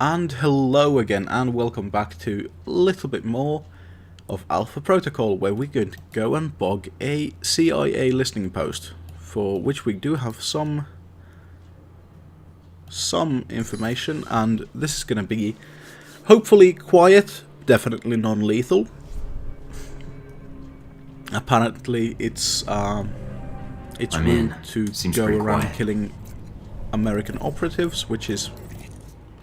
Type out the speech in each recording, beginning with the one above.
And hello again, and welcome back to a little bit more of Alpha Protocol, where we're going to go and bog a CIA listening post, for which we do have some information, and this is going to be hopefully quiet, definitely non-lethal. Apparently it's rude to go around killing American operatives, which is...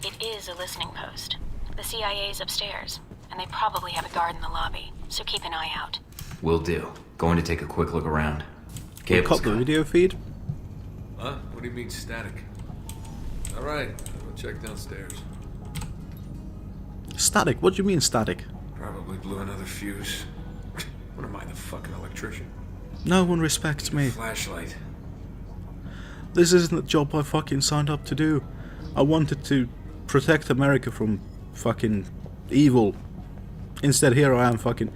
It is a listening post. The CIA's upstairs, and they probably have a guard in the lobby, so keep an eye out. Will do. Going to take a quick look around. Can you cut the video feed? Huh? What do you mean static? Alright, I'll check downstairs. Static? What do you mean static? Probably blew another fuse. What am I, the fucking electrician? No one respects me. Flashlight. This isn't the job I fucking signed up to do. I wanted to protect America from fucking evil. Instead, here I am fucking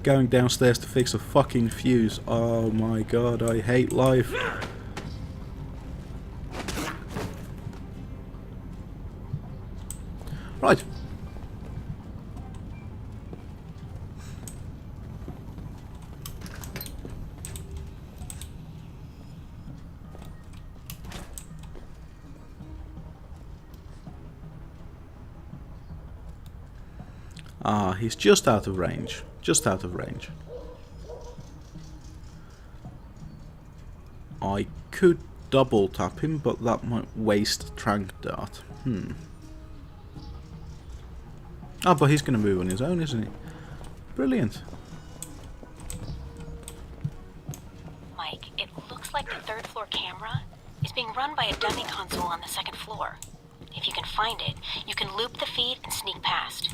going downstairs to fix a fucking fuse. Oh my god, I hate life. Right. Ah, he's just out of range. Just out of range. I could double tap him, but that might waste trank dart. Ah, but he's going to move on his own, isn't he? Brilliant. Mike, it looks like the third floor camera is being run by a dummy console on the second floor. If you can find it, you can loop the feed and sneak past.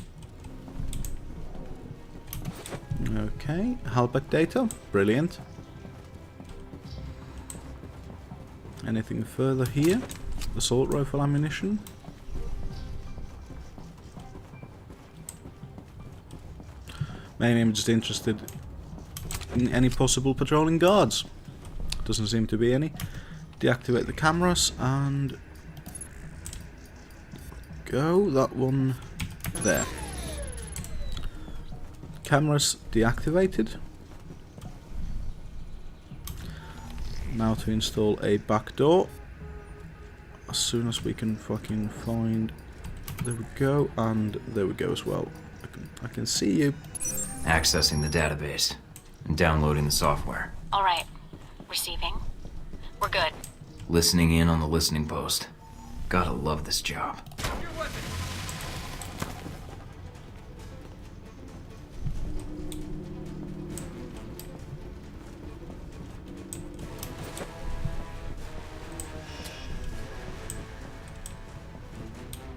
Okay, Halbach data, brilliant. Anything further here? Assault rifle ammunition. Maybe I'm just interested in any possible patrolling guards. Doesn't seem to be any. Deactivate the cameras and go that one there. Cameras deactivated. Now to install a back door. As soon as we can fucking find... There we go, and there we go as well. I can see you. Accessing the database and downloading the software. Alright. Receiving. We're good. Listening in on the listening post. Gotta love this job.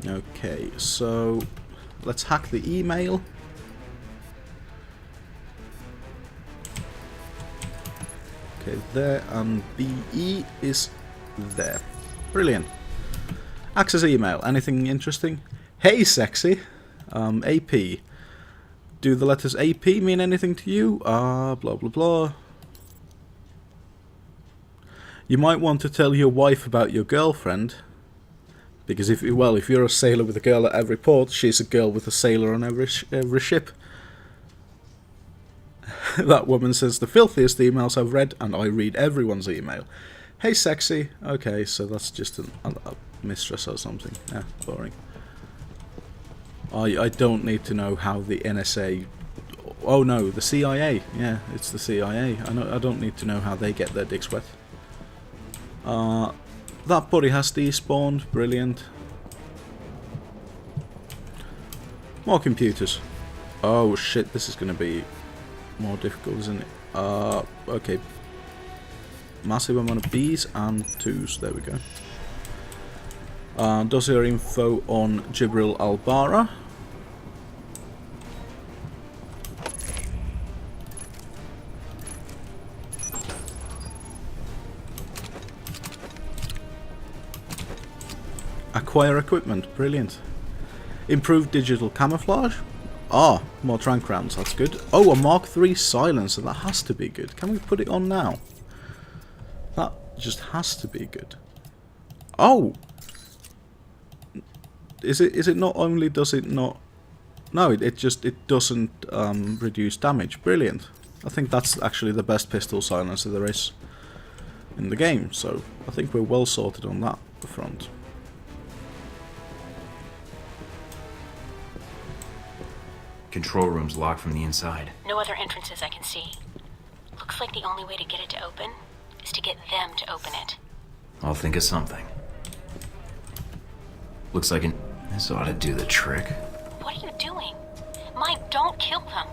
Okay, so let's hack the email. Okay, there, and BE is there. Brilliant. Access email. Anything interesting? Hey, sexy. AP. Do the letters AP mean anything to you? Blah blah blah. You might want to tell your wife about your girlfriend. Because if you're a sailor with a girl at every port, she's a girl with a sailor on every ship. That woman says the filthiest emails I've read, and I read everyone's email. Hey, sexy. Okay, so that's just a mistress or something. Yeah, boring. I don't need to know how the NSA... Oh no, the CIA. Yeah, it's the CIA. I don't need to know how they get their dicks wet. That buddy has despawned. Brilliant. More computers. Oh shit, this is going to be more difficult, isn't it? Okay. Massive amount of B's and 2s. There we go. Dossier info on Jibril Al-Bara. Acquire equipment, brilliant. Improved digital camouflage. Ah, more trank rounds, that's good. Oh, a Mark III silencer, that has to be good. Can we put it on now? That just has to be good. Oh! is it not only does it not... No, it doesn't reduce damage. Brilliant. I think that's actually the best pistol silencer there is in the game, so I think we're well sorted on that front. Control room's locked from the inside. No other entrances I can see. Looks like the only way to get it to open is to get them to open it. I'll think of something. Looks like this ought to do the trick. What are you doing? Mike, don't kill them.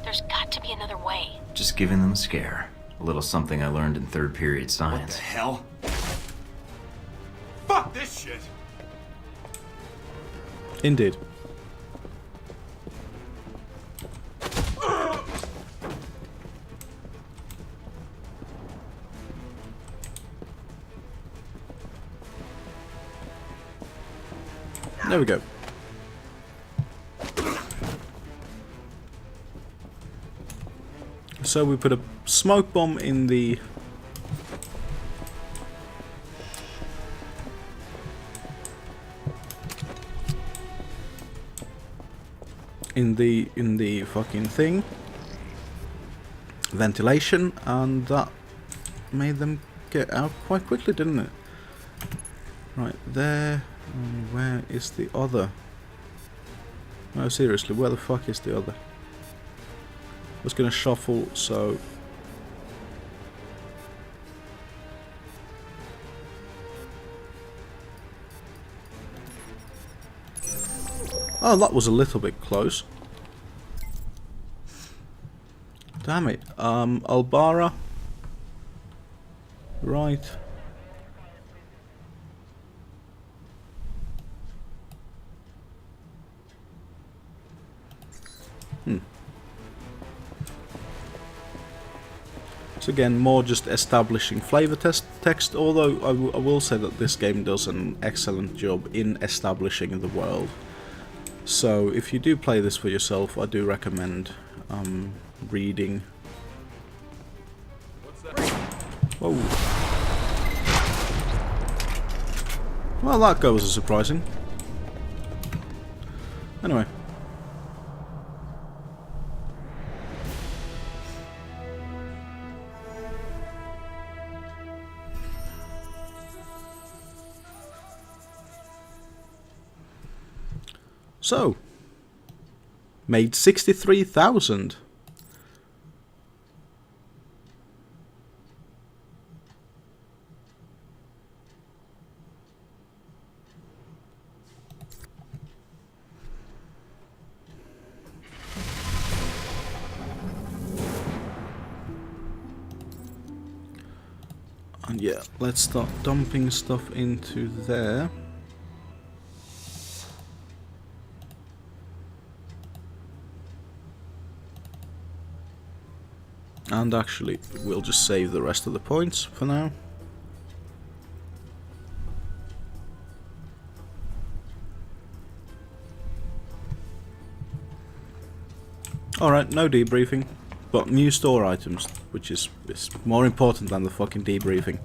There's got to be another way. Just giving them a scare. A little something I learned in third period What science. the hell? Fuck this shit! Indeed. There we go. So we put a smoke bomb in the... in the fucking thing. Ventilation, and that made them get out quite quickly, didn't it? Right, there. And where is the other? No, seriously, where the fuck is the other? I was gonna shuffle, so... Oh, that was a little bit close. Damn it. Albara. Right. So again, more just establishing flavor text, although I will say that this game does an excellent job in establishing the world. So if you do play this for yourself, I do recommend reading. Whoa. Well, that goes as surprising. Anyway. So, made 63,000. And yeah, let's start dumping stuff into there. And actually, we'll just save the rest of the points for now. Alright, no debriefing, but new store items, which is more important than the fucking debriefing.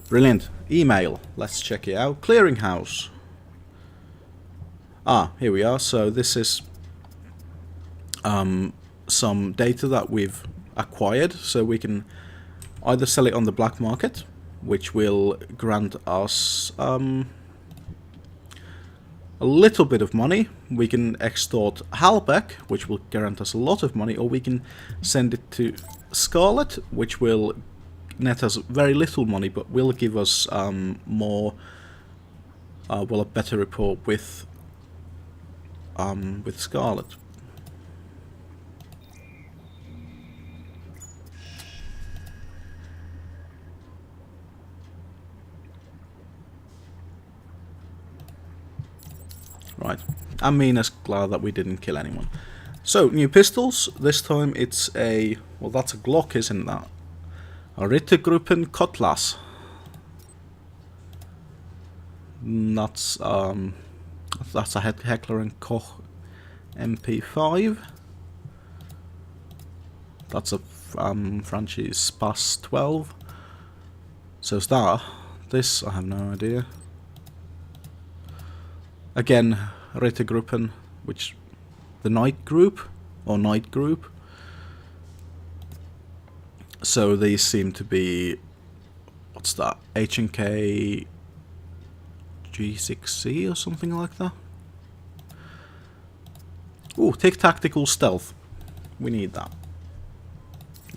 Brilliant. Email, let's check it out. Clearinghouse. Ah, here we are. So this is some data that we've acquired, so we can either sell it on the black market, which will grant us a little bit of money. We can extort Halbeck, which will grant us a lot of money, or we can send it to Scarlet, which will net us very little money, but will give us more, well, a better rapport with Scarlet. Right, I'm Mina's glad that we didn't kill anyone. So, new pistols. This time it's a... well, that's a Glock, isn't that? A Rittergruppen Cutlass. That's a Heckler & Koch MP5. That's a Franchise Spas 12. So is that... this, I have no idea. Again, Rittergruppen, which the night group or night group. So these seem to be, what's that? H&K G6C or something like that. Ooh, take tactical stealth. We need that.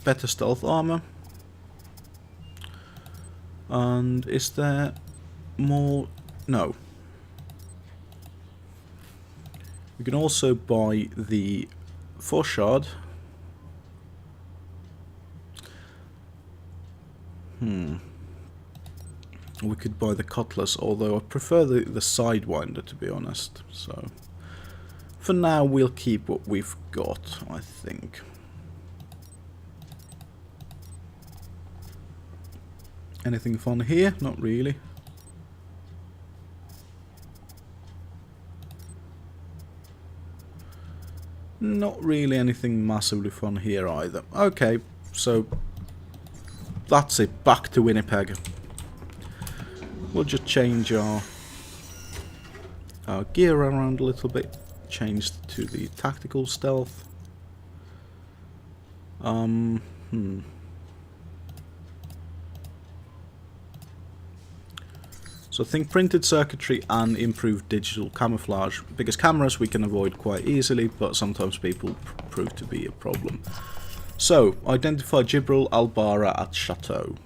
Better stealth armor. And is there more? No. We can also buy the Forshard. We could buy the Cutlass, although I prefer the Sidewinder, to be honest. So for now we'll keep what we've got, I think. Anything fun here? Not really. Not really anything massively fun here either. Okay, so that's it. Back to Winnipeg. We'll just change our gear around a little bit. Change to the tactical stealth. So I think printed circuitry and improved digital camouflage, because cameras we can avoid quite easily, but sometimes people prove to be a problem. So, identify Jibril Albara at Chateau.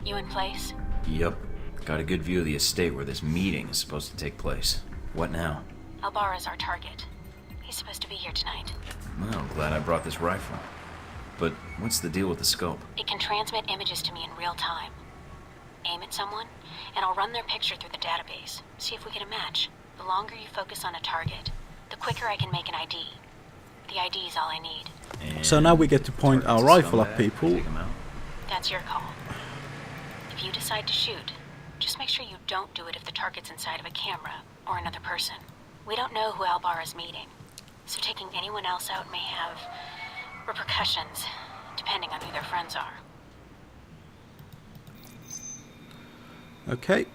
You in place? Yep. Got a good view of the estate where this meeting is supposed to take place. What now? Albara's our target. He's supposed to be here tonight. Well, glad I brought this rifle. But what's the deal with the scope? It can transmit images to me in real time. Aim at someone, and I'll run their picture through the database. See if we get a match. The longer you focus on a target, the quicker I can make an ID. The ID is all I need. And So now we get to point our rifle at people. Take 'em out. That's your call. If you decide to shoot, just make sure you don't do it if the target's inside of a camera or another person. We don't know who Albara's meeting, so taking anyone else out may have repercussions, depending on who their friends are. Okay.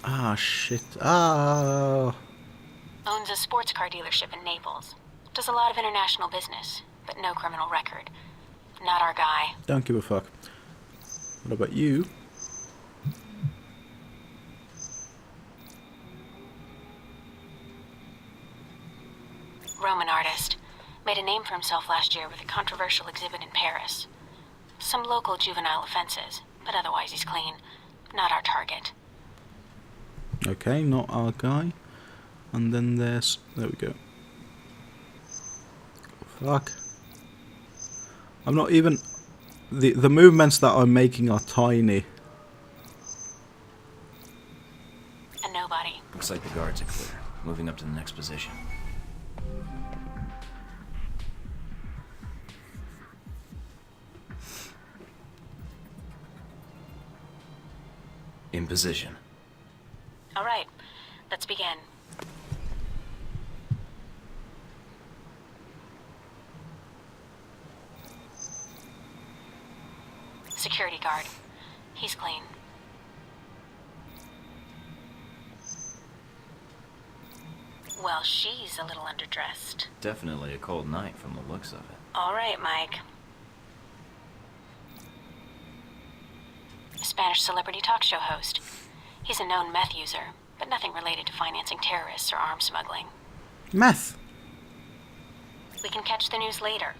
Ah, shit. Ah. Owns a sports car dealership in Naples. Does a lot of international business, but no criminal record. Not our guy. Don't give a fuck. What about you? Roman artist. Made a name for himself last year with a controversial exhibit in Paris. Some local juvenile offenses, but otherwise he's clean. Not our target. Okay, not our guy. And then there's... there we go. Fuck. I'm not even... The movements that I'm making are tiny. A nobody. Looks like the guards are clear. Moving up to the next position. In position. All right, let's begin. Security guard. He's clean. Well, she's a little underdressed. Definitely a cold night from the looks of it. All right, Mike. A Spanish celebrity talk show host. He's a known meth user, but nothing related to financing terrorists or arms smuggling. Meth. We can catch the news later,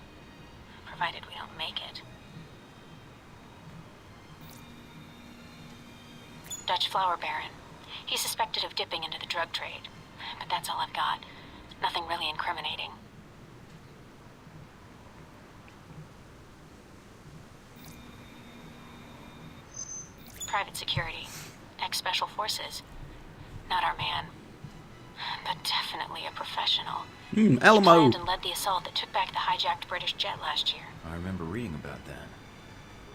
provided we don't make it. Dutch flower baron. He's suspected of dipping into the drug trade, but that's all I've got. Nothing really incriminating. Private security. Ex-special forces. Not our man, but definitely a professional. He Elmo. planned and led the assault that took back the hijacked British jet last year. I remember reading about that.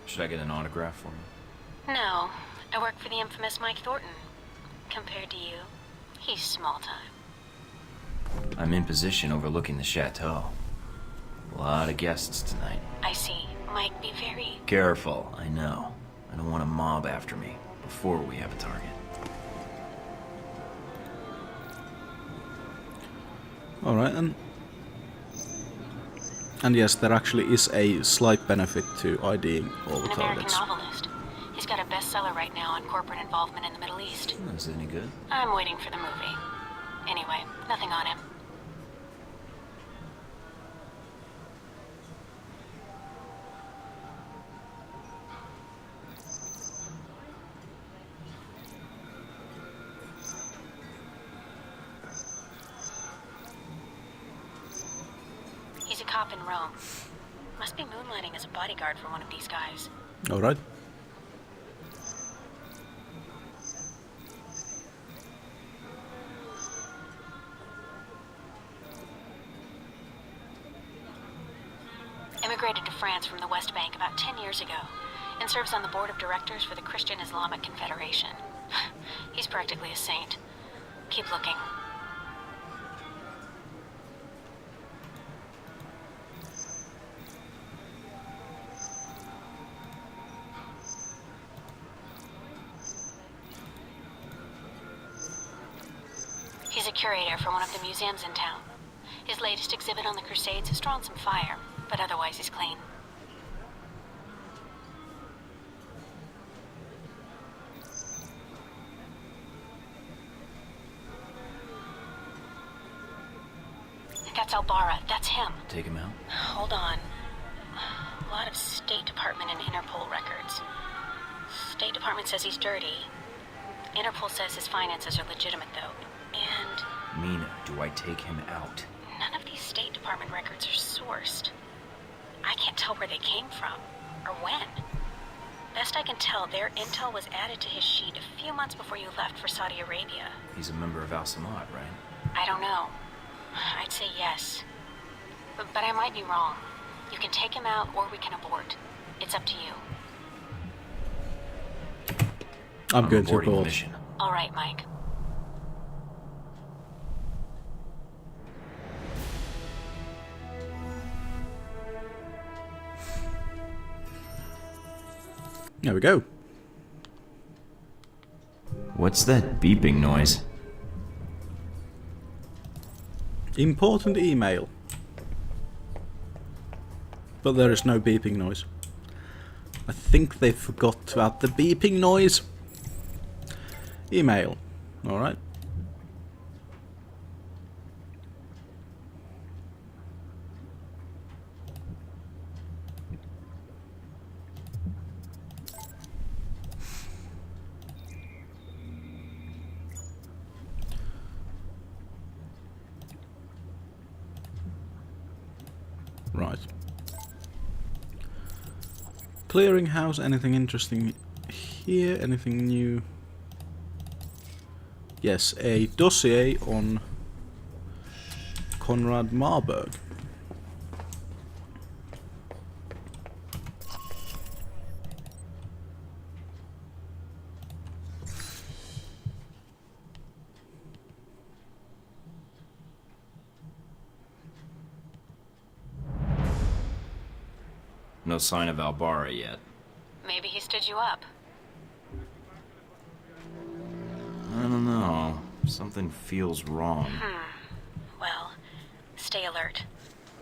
Should I get an autograph for you? No, I work for the infamous Mike Thornton. Compared to you, he's small time. I'm in position overlooking the chateau. A lot of guests tonight. I see. Mike, be very... Careful, I know. I don't want a mob after me before we have a target. Alright then. And yes, there actually is a slight benefit to IDing all the An American targets. novelist. He's got a bestseller right now on corporate involvement in the Middle East. Is it any good? I'm waiting for the movie. Anyway, nothing on him. He's a cop in Rome. Must be moonlighting as a bodyguard for one of these guys. Alright. Immigrated to France from the West Bank about 10 years ago and serves on the board of directors for the Christian Islamic Confederation. He's practically a saint. Keep looking. He's a curator for one of the museums in town. His latest exhibit on the Crusades has drawn some fire, but otherwise he's clean. That's Albara. That's him. Take him out? Hold on. A lot of State Department and Interpol records. State Department says he's dirty. Interpol says his finances are legitimate, though. And Mina, do I take him out? none of these State Department records are sourced. I can't tell where they came from, or when. Best I can tell, their intel was added to his sheet a few months before you left for Saudi Arabia. He's a member of Al Samad, right? I don't know. I'd say yes. But I might be wrong. You can take him out, or we can abort. It's up to you. I'm going to aborting the abort. mission. All right, Mike. There we go. What's that beeping noise? Important email. But there is no beeping noise. I think they forgot about the beeping noise. Email. Alright. Right. Clearinghouse, anything interesting here? Anything new? Yes, a dossier on Conrad Marburg. No sign of Albara yet. Maybe he stood you up. I don't know. Something feels wrong. Well, stay alert.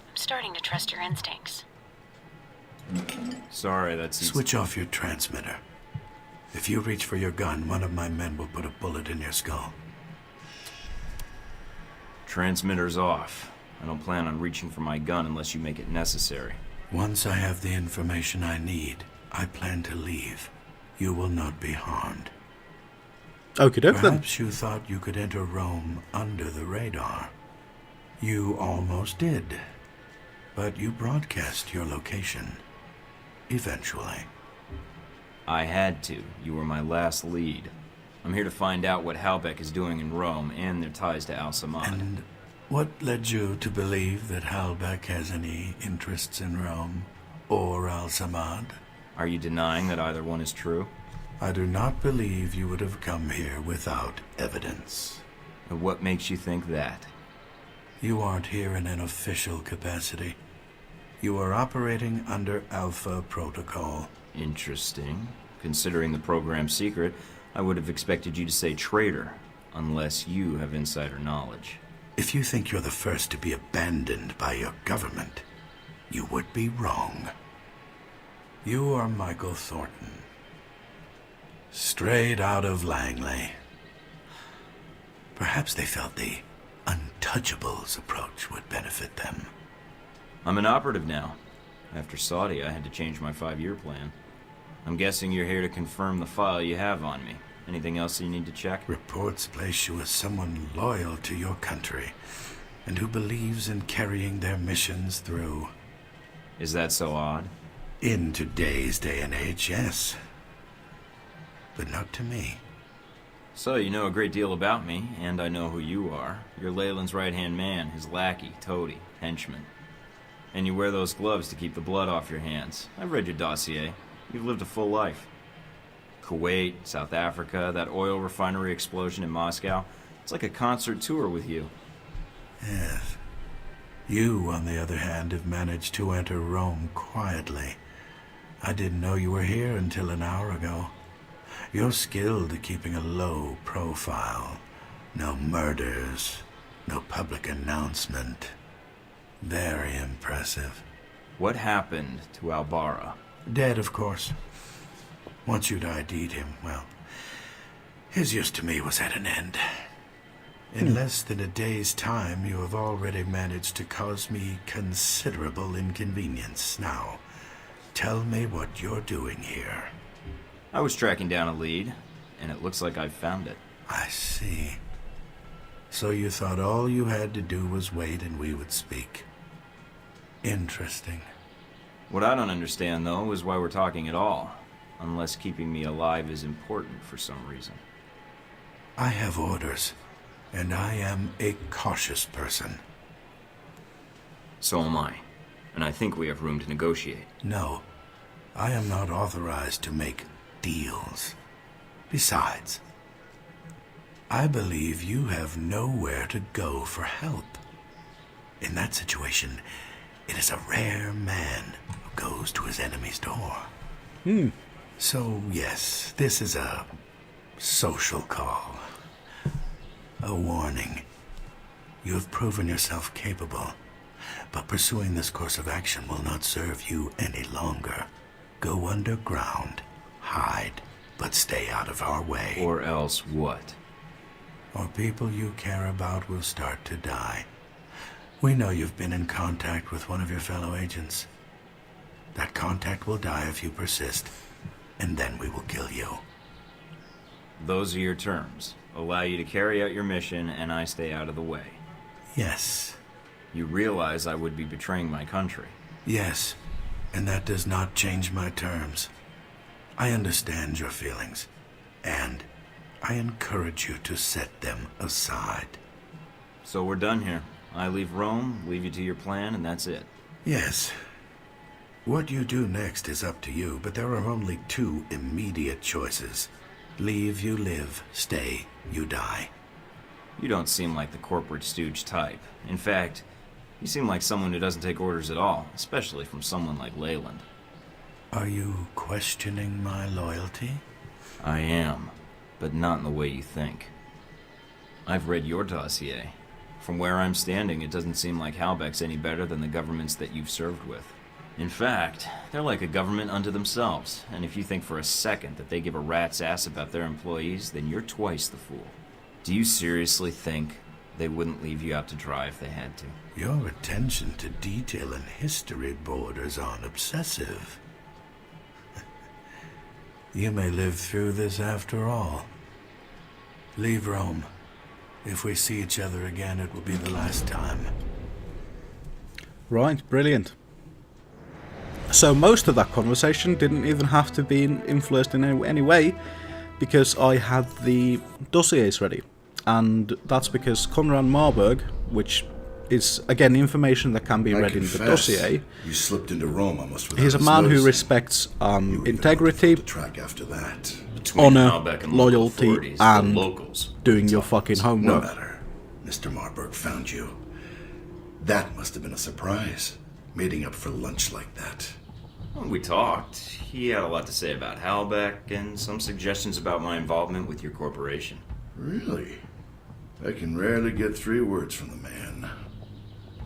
I'm starting to trust your instincts. Sorry, that's... Switch off your transmitter. If you reach for your gun, one of my men will put a bullet in your skull. Transmitter's off. I don't plan on reaching for my gun unless you make it necessary. Once I have the information I need, I plan to leave. You will not be harmed. Okie doke then. Perhaps you thought you could enter Rome under the radar. You almost did. But you broadcast your location. Eventually. I had to. You were my last lead. I'm here to find out what Halbeck is doing in Rome and their ties to Al Samad. And what led you to believe that Halbeck has any interests in Rome or Al Samad? Are you denying that either one is true? I do not believe you would have come here without evidence. And what makes you think that? You aren't here in an official capacity. You are operating under Alpha Protocol. Interesting. Considering the program's secret, I would have expected you to say traitor, unless you have insider knowledge. If you think you're the first to be abandoned by your government, you would be wrong. You are Michael Thornton. Straight out of Langley. Perhaps they felt the Untouchables approach would benefit them. I'm an operative now. After Saudi, I had to change my 5-year plan. I'm guessing you're here to confirm the file you have on me. Anything else you need to check? Reports place you as someone loyal to your country and who believes in carrying their missions through. Is that so odd? In today's day and age, yes. But not to me. So you know a great deal about me, and I know who you are. You're Leyland's right-hand man, his lackey, toady, henchman. And you wear those gloves to keep the blood off your hands. I've read your dossier. You've lived a full life. Kuwait, South Africa, that oil refinery explosion in Moscow. It's like a concert tour with you. Yes. You, on the other hand, have managed to enter Rome quietly. I didn't know you were here until an hour ago. You're skilled at keeping a low profile. No murders, no public announcement. Very impressive. What happened to Albara? Dead, of course. Once you'd ID'd him, well, his use to me was at an end. In less than a day's time, you have already managed to cause me considerable inconvenience. Now, tell me what you're doing here. I was tracking down a lead, and it looks like I've found it. I see. So you thought all you had to do was wait and we would speak. Interesting. What I don't understand, though, is why we're talking at all. Unless keeping me alive is important for some reason. I have orders, and I am a cautious person. So am I. And I think we have room to negotiate. No, I am not authorized to make deals. Besides, I believe you have nowhere to go for help. In that situation, it is a rare man who goes to his enemy's door. So, yes, this is a social call. A warning. You have proven yourself capable, but pursuing this course of action will not serve you any longer. Go underground, hide, but stay out of our way. Or else what? Or people you care about will start to die. We know you've been in contact with one of your fellow agents. That contact will die if you persist, and then we will kill you. Those are your terms. Allow you to carry out your mission, and I stay out of the way. Yes. You realize I would be betraying my country. Yes, and that does not change my terms. I understand your feelings, and I encourage you to set them aside. So we're done here. I leave Rome, leave you to your plan, and that's it. Yes. What you do next is up to you, but there are only two immediate choices. Leave, you live. Stay, you die. You don't seem like the corporate stooge type. In fact, you seem like someone who doesn't take orders at all, especially from someone like Leyland. Are you questioning my loyalty? I am, but not in the way you think. I've read your dossier. From where I'm standing, it doesn't seem like Halbeck's any better than the governments that you've served with. In fact, they're like a government unto themselves, and if you think for a second that they give a rat's ass about their employees, then you're twice the fool. Do you seriously think they wouldn't leave you out to dry if they had to? Your attention to detail and history borders on obsessive. You may live through this after all. Leave Rome. If we see each other again, it will be the last time. Right, brilliant. So most of that conversation didn't even have to be influenced in any way, because I had the dossiers ready. And that's because Conrad Marburg, which is, again, information that can be read in the dossier. You slipped into Rome almost without He's a us man who noticing. respects You would have been integrity, on the track after that. Between honour, Halbeck and local loyalty, authorities, and the locals. doing your fucking No homework. matter. Mr. Marburg found you. That must have been a surprise, meeting up for lunch like that. When we talked, he had a lot to say about Halbeck and some suggestions about my involvement with your corporation. Really? I can rarely get 3 words from the man.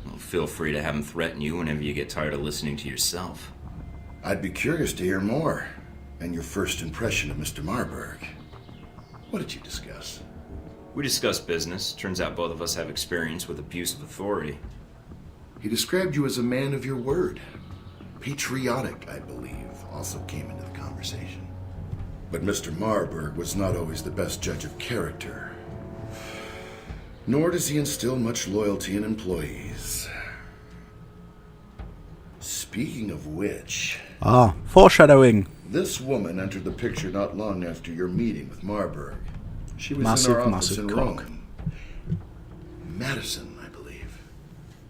Well, feel free to have him threaten you whenever you get tired of listening to yourself. I'd be curious to hear more, and your first impression of Mr. Marburg. What did you discuss? We discussed business. Turns out both of us have experience with abuse of authority. He described you as a man of your word. Patriotic, I believe, also came into the conversation. But Mr. Marburg was not always the best judge of character. Nor does he instill much loyalty in employees. Speaking of which... Ah, foreshadowing. This woman entered the picture not long after your meeting with Marburg. She was Massive, in our office in massive cock. Rome. Madison, I believe.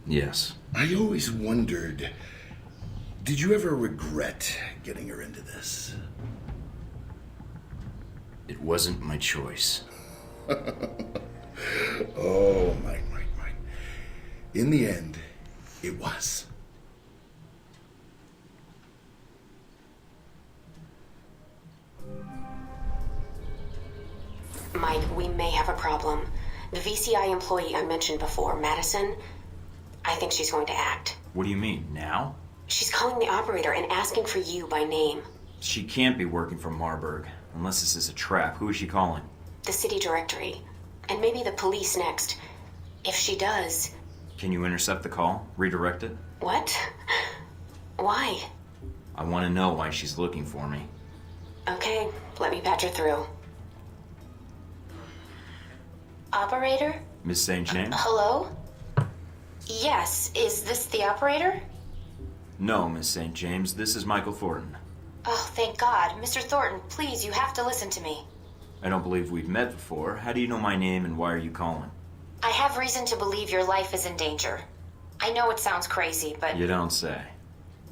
Yes. I always wondered, did you ever regret getting her into this? It wasn't my choice. Oh, Mike. In the end, it was. Mike, we may have a problem. The VCI employee I mentioned before, Madison, I think she's going to act. What do you mean, now? She's calling the operator and asking for you by name. She can't be working for Marburg. Unless this is a trap. Who is she calling? The city directory. And maybe the police next. If she does... Can you intercept the call? Redirect it? What? Why? I want to know why she's looking for me. Okay, let me patch her through. Operator? Miss St. James? Hello? Yes, is this the operator? No, Miss St. James. This is Michael Thornton. Oh, thank God. Mr. Thornton, please, you have to listen to me. I don't believe we've met before. How do you know my name and why are you calling? I have reason to believe your life is in danger. I know it sounds crazy, but You don't say.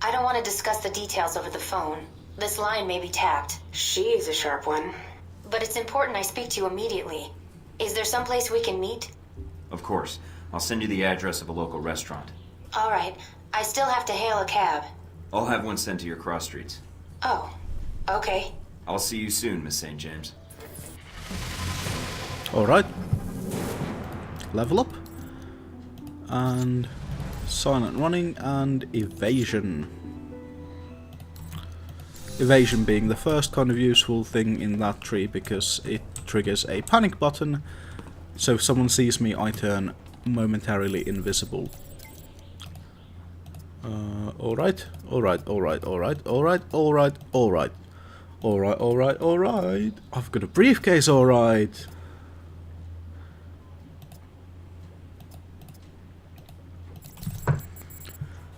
I don't want to discuss the details over the phone. This line may be tapped. She's a sharp one. But it's important I speak to you immediately. Is there someplace we can meet? Of course. I'll send you the address of a local restaurant. All right. I still have to hail a cab. I'll have one sent to your cross streets. Oh, okay. I'll see you soon, Miss St. James. Alright. Level up. And silent running and evasion. Evasion being the first kind of useful thing in that tree because it triggers a panic button. So if someone sees me, I turn momentarily invisible. Alright. I've got a briefcase, alright.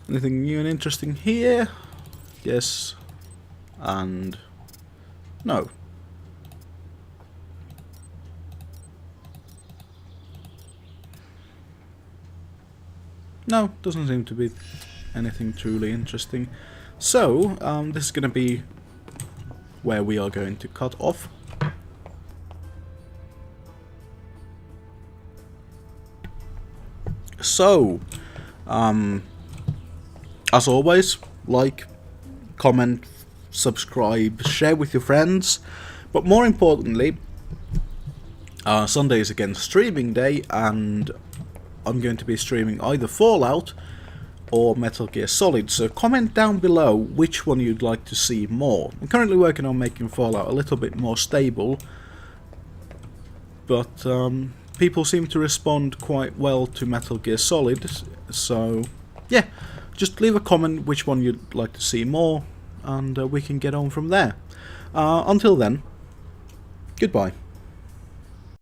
Anything new and interesting here? Yes. And no. No, doesn't seem to be anything truly interesting. So, this is going to be where we are going to cut off. So, as always, like, comment, subscribe, share with your friends, but more importantly, Sunday is again streaming day, and I'm going to be streaming either Fallout or Metal Gear Solid, so comment down below which one you'd like to see more. I'm currently working on making Fallout a little bit more stable, but people seem to respond quite well to Metal Gear Solid, so yeah, just leave a comment which one you'd like to see more, and we can get on from there. Until then, goodbye.